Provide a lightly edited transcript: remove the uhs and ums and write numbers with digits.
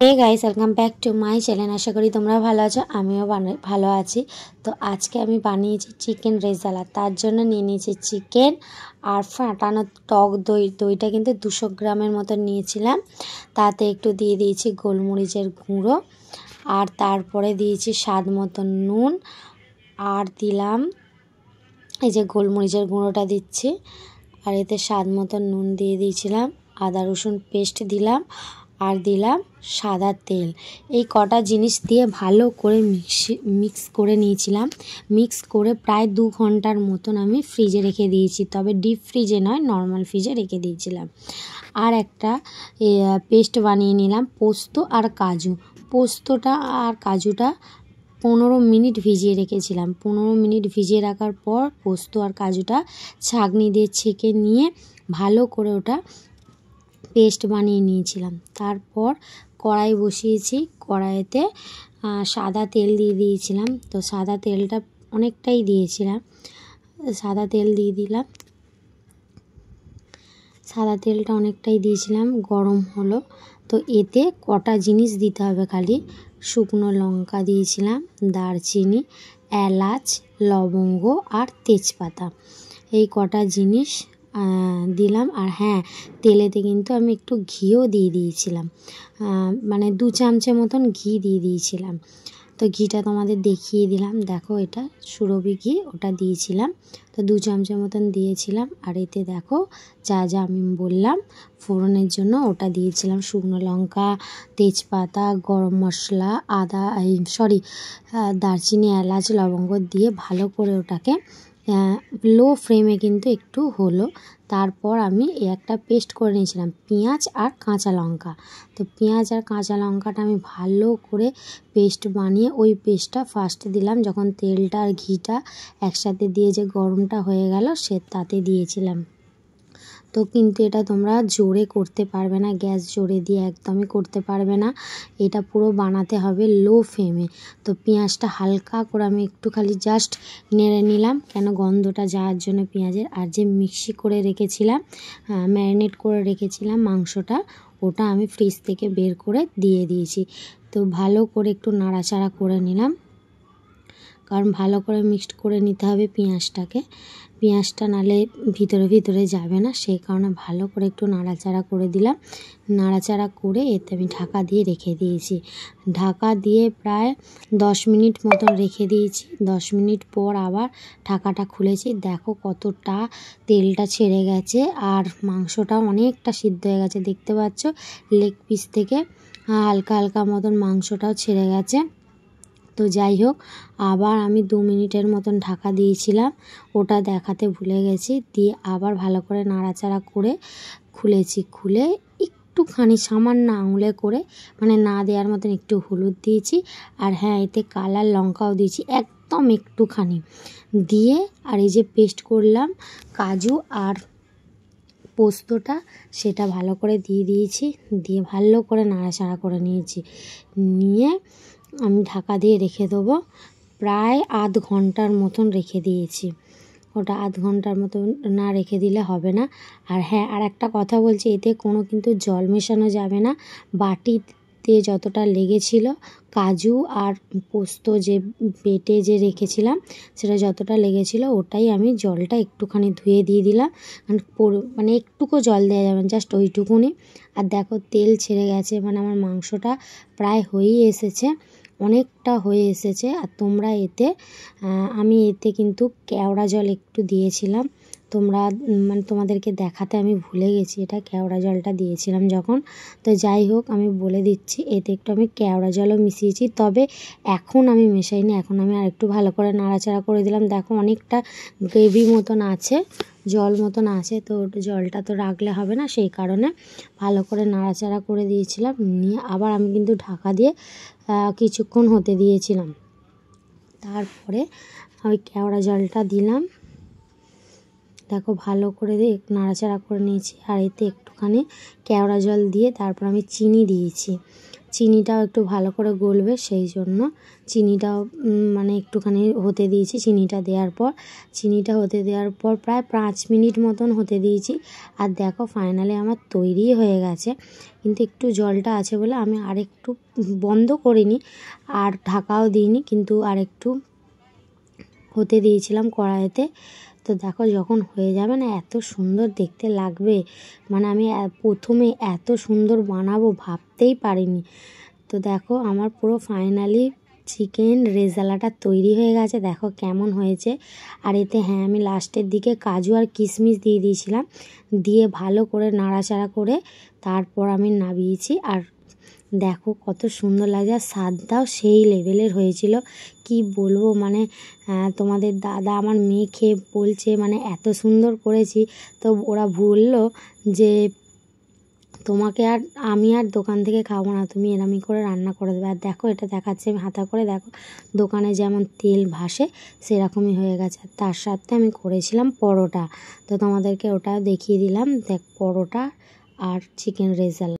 Hey guys, welcome back to my channel. আশা করি তোমরা ভালো আছো, আমিও ভালো আছি। তো আজকে আমি বানিয়েছি চিকেন রেজালা। তার জন্য নিয়ে নিয়েছি চিকেন আর ফাটানো টক দইটা কিন্তু 200 গ্রামের মতো নিয়েছিলাম। তাতে একটু দিয়ে দিয়েছি গোলমরিচের গুঁড়ো, আর তারপরে দিয়েছি স্বাদ মতো নুন, আর দিলাম এই যে গোলমরিচের গুঁড়োটা দিচ্ছি, আর এতে স্বাদ মতো নুন দিয়ে দিয়েছিলাম, আদা রসুন পেস্ট দিলাম, আর দিলাম সাদা তেল। এই কটা জিনিস দিয়ে ভালো করে মিক্স করে নিয়েছিলাম। মিক্স করে প্রায় 2 ঘন্টার মতন আমি ফ্রিজে রেখে দিয়েছি, তবে ডিপ ফ্রিজে নয়, নর্মাল ফ্রিজে রেখে দিয়েছিলাম। আর একটা পেস্ট বানিয়ে নিলাম পোস্ত আর কাজু। পোস্তটা আর কাজুটা 15 মিনিট ভিজিয়ে রেখেছিলাম। 15 মিনিট ভিজিয়ে রাখার পর পোস্ত আর কাজুটা ছাঁকনি দিয়ে ছেঁকে নিয়ে ভালো করে ওটা পেস্ট বানিয়ে নিয়েছিলাম। তারপর কড়াই বসিয়েছি, কড়াইতে সাদা তেল দিয়ে দিয়েছিলাম। তো সাদা তেলটা অনেকটাই দিয়েছিলাম, সাদা তেল দিয়ে দিলাম। সাদা তেলটা অনেকটাই দিয়েছিলাম, গরম হলো। তো এতে কটা জিনিস দিতে হবে, খালি শুকনো লঙ্কা দিয়েছিলাম, দারচিনি, এলাচ, লবঙ্গ আর তেজপাতা, এই কটা জিনিস দিলাম। আর হ্যাঁ, তেলেতে কিন্তু আমি একটু ঘিও দিয়ে দিয়েছিলাম, মানে 2 চামচের মতন ঘি দিয়ে দিয়েছিলাম। তো ঘিটা তোমাদের দেখিয়ে দিলাম, দেখো এটা সুরভি ঘি, ওটা দিয়েছিলাম। তো 2 চামচের মতন দিয়েছিলাম। আর এতে দেখো যা যা আমি বললাম ফোড়নের জন্য ওটা দিয়েছিলাম, শুকনো লঙ্কা, তেজপাতা, গরম মশলা, দারচিনি, এলাচ, লবঙ্গ দিয়ে ভালো করে ওটাকে লো ফ্লেমে কিন্তু একটু হলো। তারপর আমি একটা পেস্ট করে নিয়েছিলাম পেঁয়াজ আর কাঁচা লঙ্কা। তো পেঁয়াজ আর কাঁচা লঙ্কাটা আমি ভালো করে পেস্ট বানিয়ে ওই পেস্টটা ফার্স্টে দিলাম, যখন তেলটা আর ঘিটা একসাথে দিয়ে যে গরমটা হয়ে গেল তাতে দিয়েছিলাম। তো কিন্তু এটা তোমরা জোরে করতে পারবে না, গ্যাস জোরে দিয়ে একদমই করতে পারবে না, এটা পুরো বানাতে হবে লো ফ্লেমে। তো পেঁয়াজটা হালকা করে আমি একটু খালি জাস্ট নেড়ে নিলাম, কেন গন্ধটা যাওয়ার জন্য পেঁয়াজের। আর যে মিক্সি করে রেখেছিলাম, ম্যারিনেট করে রেখেছিলাম মাংসটা, ওটা আমি ফ্রিজ থেকে বের করে দিয়ে দিয়েছি। তো ভালো করে একটু নাড়াচাড়া করে নিলাম, কারণ ভালো করে মিক্সড করে নিতে হবে পেঁয়াজটাকে, পেঁয়াজটা নালে ভিতরে ভিতরে যাবে না, সেই কারণে ভালো করে একটু নাড়াচাড়া করে দিলাম। নাড়াচাড়া করে এতে আমি ঢাকা দিয়ে রেখে দিয়েছি। ঢাকা দিয়ে প্রায় 10 মিনিট মতন রেখে দিয়েছি। 10 মিনিট পর আবার ঢাকাটা খুলেছি, দেখো কতটা তেলটা ছেড়ে গেছে, আর মাংসটা অনেকটা সিদ্ধ হয়ে গেছে, দেখতে পাচ্ছ লেগ পিস থেকে হালকা হালকা মতন মাংসটাও ছেড়ে গেছে। তো যাই হোক, আবার আমি 2 মিনিটের মতন ঢাকা দিয়েছিলাম, ওটা দেখাতে ভুলে গেছি, দিয়ে আবার ভালো করে নাড়াচাড়া করে খুলেছি। খুলে একটুখানি সামান্য আঙুলে করে, মানে না দেওয়ার মতন একটু হলুদ দিয়েছি, আর হ্যাঁ এতে কালার লঙ্কাও দিয়েছি একদম একটুখানি দিয়ে। আর এই যে পেস্ট করলাম কাজু আর পোস্তটা, সেটা ভালো করে দিয়ে দিয়েছি, দিয়ে ভালো করে নাড়াচাড়া করে নিয়েছি। নিয়ে আমি ঢাকা দিয়ে রেখে দেবো, প্রায় আধ ঘন্টার মতন রেখে দিয়েছি। ওটা আধ ঘন্টার মতন না রেখে দিলে হবে না। আর হ্যাঁ, আর একটা কথা বলছি, এতে কোনো কিন্তু জল মেশানো যাবে না। বাটিতে যতটা লেগেছিল কাজু আর পোস্ত যে বেটে যে রেখেছিলাম, সেটা যতটা লেগেছিল ওটাই আমি জলটা একটুখানি ধুয়ে দিয়ে দিলাম, মানে একটুকু জল দেওয়া যাবে না, জাস্ট ওইটুকুনি। আর দেখো তেল ছেড়ে গেছে, মানে আমার মাংসটা প্রায় হয়েই এসেছে, অনেকটা হয়ে এসেছে। আর তোমরা এতে আমি এতে কিন্তু কেওড়া জল একটু দিয়েছিলাম, মানে তোমাদেরকে দেখাতে আমি ভুলে গেছি, এটা কেওড়া জলটা দিয়েছিলাম যখন। তো যাই হোক, আমি বলে দিচ্ছি এতে একটু আমি কেওড়া জলও মিশিয়েছি, তবে এখন আমি মেশাইনি, এখন আমি আর একটু ভালো করে নাড়াচাড়া করে দিলাম। দেখো অনেকটা গ্রেভি মতন আছে, জল মতন আছে, তো জলটা তো রাখলে হবে না, সেই কারণে ভালো করে নাড়াচাড়া করে দিয়েছিলাম। নিয়ে আবার আমি কিন্তু ঢাকা দিয়ে কিছুক্ষণ হতে দিয়েছিলাম। তারপরে ওই কেওড়া জলটা দিলাম, দেখো ভালো করে নাড়াচাড়া করে নিয়েছি। আর এতে একটু একটুখানি কেওড়া জল দিয়ে তারপর আমি চিনি দিয়েছি। চিনিটাও একটু ভালো করে গলবে, সেই জন্য চিনিটাও মানে একটুখানি হতে দিয়েছি। চিনিটা দেওয়ার পর প্রায় 5 মিনিট মতন হতে দিয়েছি। আর দেখো ফাইনালি আমার তৈরি হয়ে গেছে, কিন্তু একটু জলটা আছে বলে আমি আরেকটু বন্ধ করিনি আর ঢাকাও দিইনি, কিন্তু আরেকটু হতে দিয়েছিলাম কড়াইতে। তো দেখো যখন হয়ে যাবে না, এত সুন্দর দেখতে লাগবে, মানে আমি প্রথমে এত সুন্দর বানাবো ভাবতেই পারিনি। তো দেখো আমার পুরো ফাইনালি চিকেন রেজালাটা তৈরি হয়ে গেছে, দেখো কেমন হয়েছে। আর এতে আমি লাস্টের দিকে কাজু আর কিশমিশ দিয়ে দিয়েছিলাম, দিয়ে ভালো করে নাড়াচাড়া করে তারপর আমি নামিয়েছি। আর দেখো কত সুন্দর লাগছে, আর স্বাদটাও সেই লেভেলের হয়েছিল, কি বলবো। মানে তোমাদের দাদা আমার মেয়ে খেয়ে বলছে মানে এত সুন্দর করেছি। তো ওরা বললো যে তোমাকে আর আমি আর দোকান থেকে খাবো না, তুমি এরমই করে রান্না করে দেবে। আর দেখো এটা দেখাচ্ছে আমি হাতা করে, দেখো দোকানে যেমন তেল ভাসে সেরকমই হয়ে গেছে। আর তার সাথে আমি করেছিলাম পরোটা, তো তোমাদেরকে ওটাও দেখিয়ে দিলাম। দেখ পরোটা আর চিকেন রেজালা।